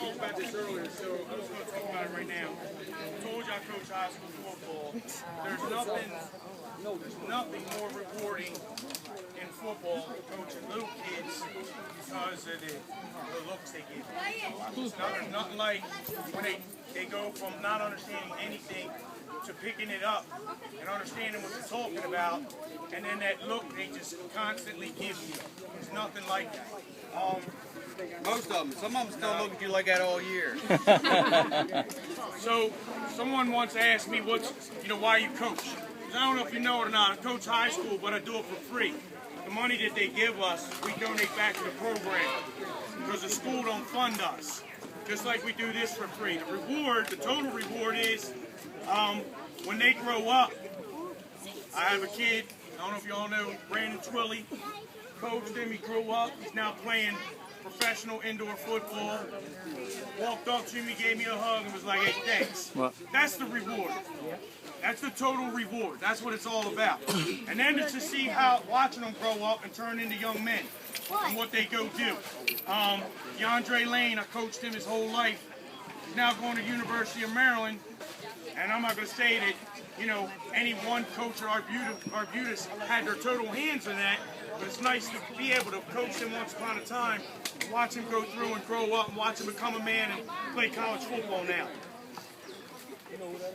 Talked about this earlier, so I'm just going to talk about it right now. I told you I coach high school football. There's nothing more rewarding in football than coaching little kids because of the looks they give you. There's nothing like when they go from not understanding anything to picking it up and understanding what you're talking about, and then that look they just constantly give you. There's nothing like that. Most of them. Some of them still look at you like that all year. So, someone once asked me, why you coach? I don't know if you know it or not. I coach high school, but I do it for free. The money that they give us, we donate back to the program because the school don't fund us. Just like we do this for free. The total reward is when they grow up. I have a kid, I don't know if you all know, Brandon Twilley. Coached him, he grew up, he's now playing professional indoor football. Walked up to me, gave me a hug, and was like, hey, thanks. What? That's the reward. That's the total reward. That's what it's all about. And then to see how, watching them grow up and turn into young men and what they go do. DeAndre Lane, I coached him his whole life. He's now going to University of Maryland. And I'm not going to say that, any one coach or Arbutus had their total hands in that, but it's nice to be able to coach him once upon a time, watch him go through and grow up and watch him become a man and play college football now.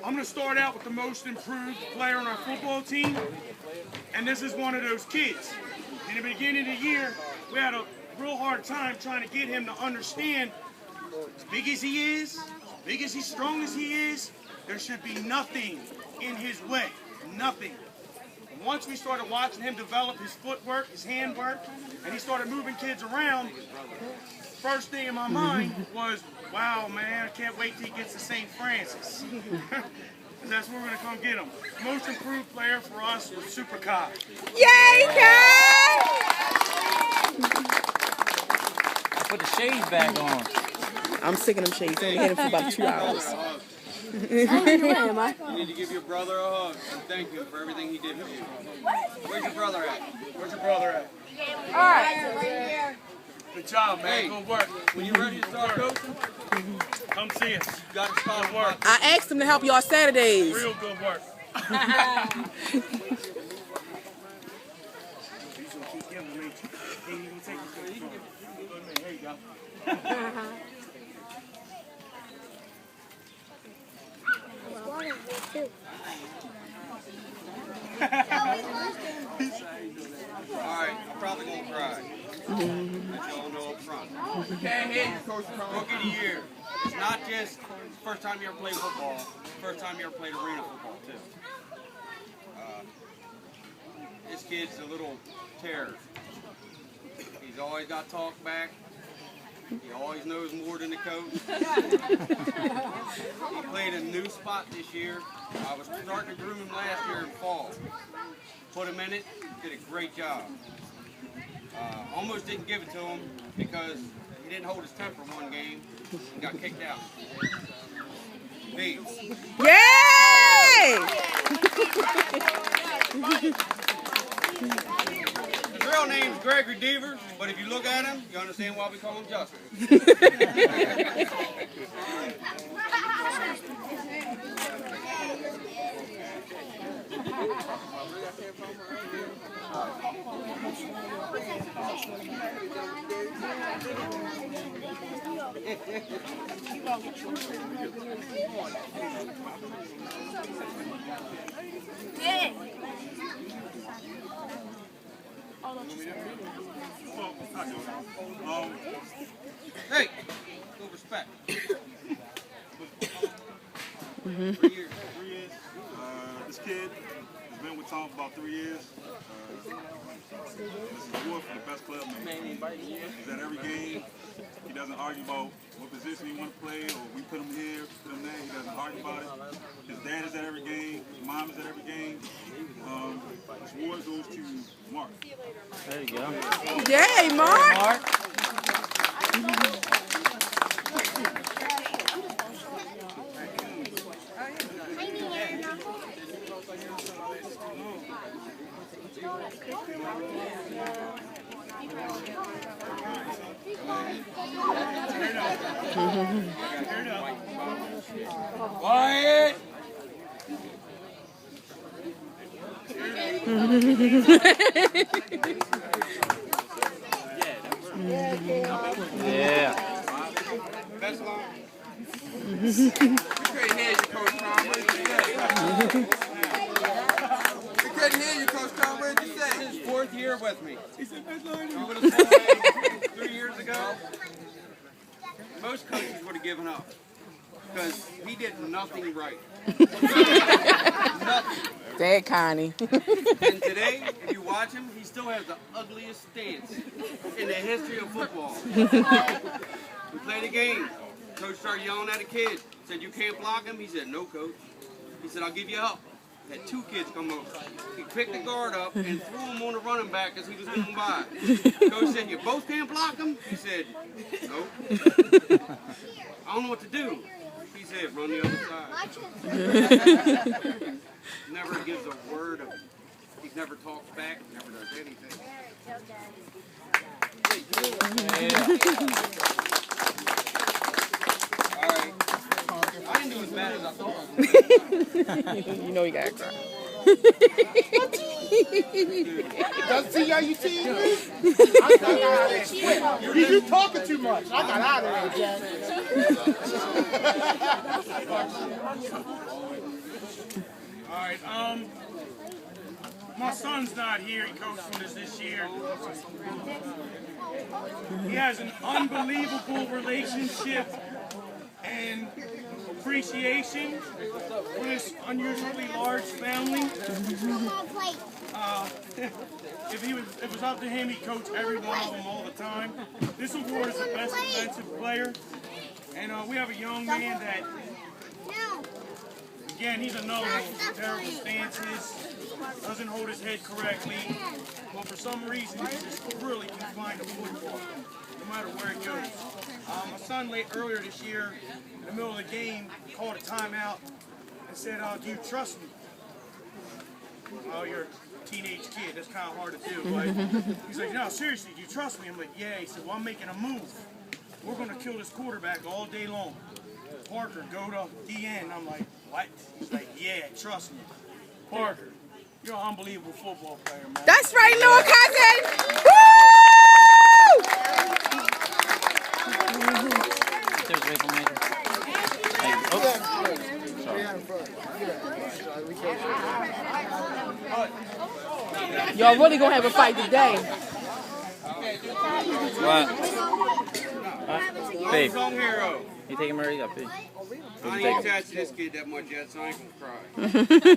I'm going to start out with the most improved player on our football team, and this is one of those kids. In the beginning of the year, we had a real hard time trying to get him to understand, as big as he is, as big as he's strong as he is, there should be nothing in his way, nothing. And once we started watching him develop his footwork, his handwork, and he started moving kids around, first thing in my mind was, wow, man, I can't wait till he gets to St. Francis. And that's where we're going to come get him. Most improved player for us was Super Kai. Yay, Kai! Put the shades back on. I'm sick of them shades. I only had them for about 2 hours. You need to give your brother a hug and thank him for everything he did for you. Where's your brother at? Where's your brother at? All right. Good job, man. Hey, good work. When you're ready to start coaching, come see us. you got to start work. I asked him to help y'all Saturdays. Real good work. Here you go. Alright, I'm probably going to cry. Let y'all know up front. Rookie of the year. It's not just the first time you ever played football, it's the first time you ever played arena football, too. This kid's a little terror. He's always got talk back. He always knows more than the coach. He played a new spot this year. I was starting to groom him last year in fall. Put him in it, did a great job. Almost didn't give it to him because he didn't hold his temper one game and got kicked out. Beats. Yay! His real name's Gregory Devers, but if you look at him, you understand why we call him Justin. Hey, no respect. 3 years. This kid has been with Tom for about 3 years. This is award for the best player in the league. He's at every game. He doesn't argue about what position he wants to play or we put him here, put him there. He doesn't argue about it. His dad is at every game. His mom is at every game. This award goes to Mark. There you go. Yay, Mark! Mark. Quiet. Yeah. Best line. You couldn't hear you, Coach Tom. What did you say? You couldn't hear you, Coach Tom. What did you say? This is his 4th year with me. He said best line. You would have told me 3 years ago. Most coaches would have given up because he did nothing right. Nothing. Dad, Connie. And today, if you watch him, he still has the ugliest stance in the history of football. We played a game. Coach started yelling at a kid. Said, "You can't block him?" He said, "No, coach." He said, "I'll give you help." Had 2 kids come over. He picked the guard up and threw him on the running back as he was going by. Coach said, "You both can't block him?" He said, "Nope." "I don't know what to do." He said, "Run the other side." Never gives a word of, he never talks back, never does anything. All right. I didn't do as bad as I thought. You know you gotta cry. Doesn't see how you see me? I got out of there. You talking too much. I got out of there, Jack. All right, my son's not here. He coached from this year. He has an unbelievable relationship and appreciation for this unusually large family. If it was up to him, he'd coach every one of them all the time. This award is the best defensive player, and we have a young man that, again, he's another one with terrible stances, doesn't hold his head correctly, but for some reason he just really can find a football, no matter where it goes. My son earlier this year, in the middle of the game, called a timeout and said, "Do you trust me?" "Oh, you're a teenage kid, that's kind of hard to do." Right? He's like, "No, seriously, do you trust me?" I'm like, "Yeah." He said, "Well, I'm making a move. We're going to kill this quarterback all day long. Parker, go to DN." I'm like, "What?" He's like, "Yeah, trust me. Parker, you're an unbelievable football player, man." That's right, little cousin. There's Rachel Major. Hey, Woo! Y'all really gonna have a fight today. what? Babe, Song hero. you taking Murray up, babe? I ain't attached to this kid that much yet, so I ain't gonna cry.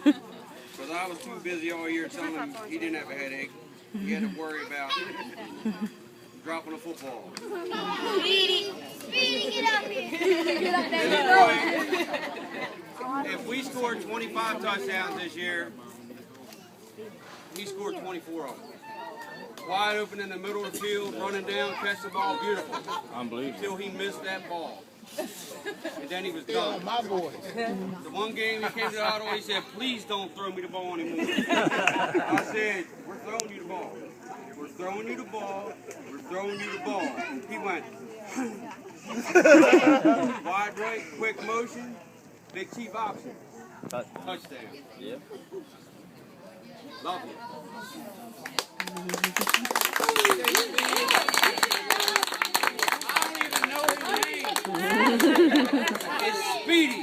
Because I was too busy all year telling him he didn't have a headache. He had to worry about dropping a football. Speedy, get up here. Get up there. If we scored 25 touchdowns this year, he scored 24 of them. Wide open in the middle of the field, running down, catch the ball, beautiful. Unbelievable. Until he missed that ball. And then he was done. My boy. The one game he came to the huddle, he said, "Please don't throw me the ball anymore." I said, "We're throwing you the ball. We're throwing you the ball. We're throwing you the ball." He went, wide right, quick motion, big cheap option. Touchdown. Yep. Love it. It's Speedy.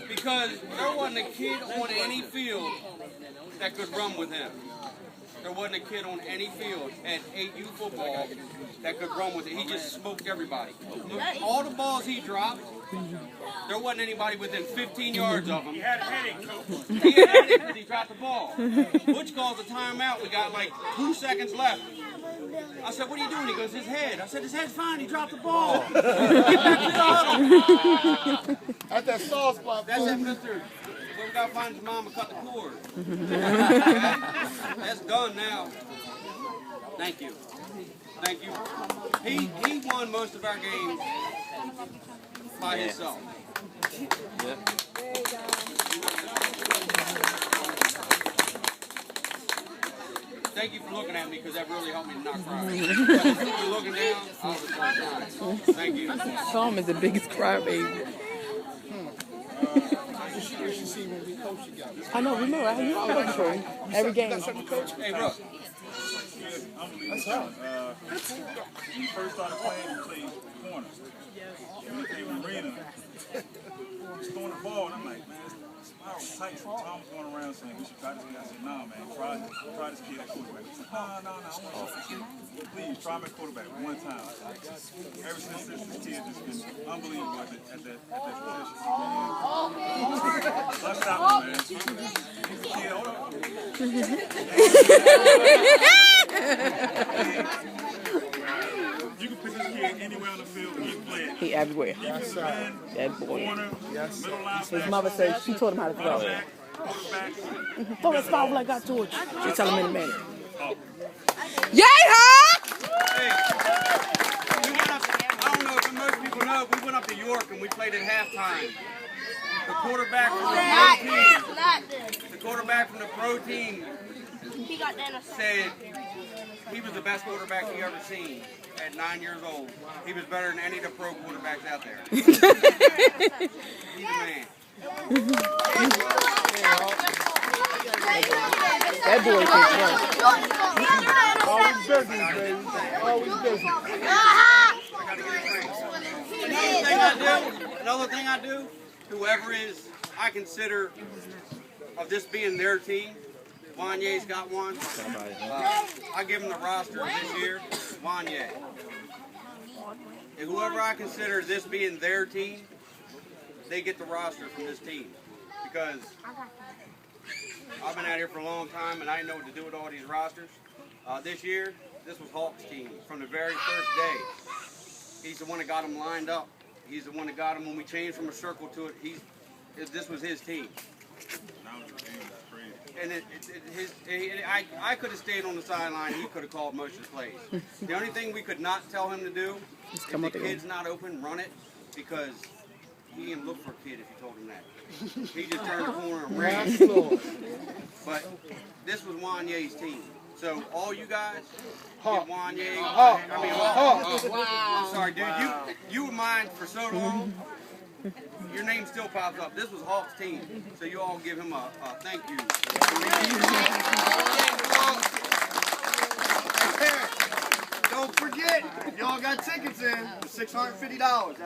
Because there wasn't a kid on any field that could run with him. There wasn't a kid on any field at 8U football that could run with it. He just smoked everybody. All the balls he dropped, there wasn't anybody within 15 yards of him. He had a headache, coach. He had a headache because he dropped the ball. Butch calls a timeout. We got like 2 seconds left. I said, "What are you doing?" He goes, "His head." I said, "His head's fine. He dropped the ball. Get back to the huddle." That's that soft spot. That's it, mister. Well, we got to find his mom and cut the cord. Okay? That's done now. Thank you. Thank you. He won most of our games by himself. Yep. Thank you for looking at me because that really helped me to not cry. If you were looking down, I was crying. Thank you. Tom is the biggest crybaby. I know, remember, you always for him. Every game. Hey, look. That's tough. When you first started playing, you played corner. And we played in the arena. Just throwing the ball, and I'm like, man, it's spiral tight. So Tom was going around saying, we should try this kid. I said, nah, man, try this kid at quarterback. He said, no, I want to try this kid. Please, try him at quarterback one time. Ever since this kid has been unbelievable at that position. Let's stop him, man. Kid, hold on. You can put this kid anywhere on the field and he's playing. He everywhere. That boy. His mother said she told him how to throw. Throw that spiral like I told you. She tell him in a minute. Yay, Hawk! Hey, we went up, I don't know if most people know, we went up to York and we played at halftime. The quarterback from the pro team said he was the best quarterback he ever seen at 9 years old. He was better than any of the pro quarterbacks out there. He's a man. That boy can run. Always business, baby. Always business. Another thing I do, whoever is, I consider of this being their team. Wanye's got one. I give him the roster this year. Wanye. And whoever I consider this being their team, they get the roster from this team. Because I've been out here for a long time and I know what to do with all these rosters. This year, this was Hawk's team from the very first day. He's the one that got them lined up. He's the one that got them when we changed from a circle to it. This was his team. And I could have stayed on the sideline. He could have called most of the plays. The only thing we could not tell him to do, if the kid's not open, run it, because he didn't look for a kid if you told him that. He just turned the corner and ran. But this was Wanye's team. So all you guys, get Wanye. I'm sorry, dude. You were mine for so long. Your name still pops up. This was Hawk's team, so you all give him a thank you. Don't forget, y'all got tickets in for $650 after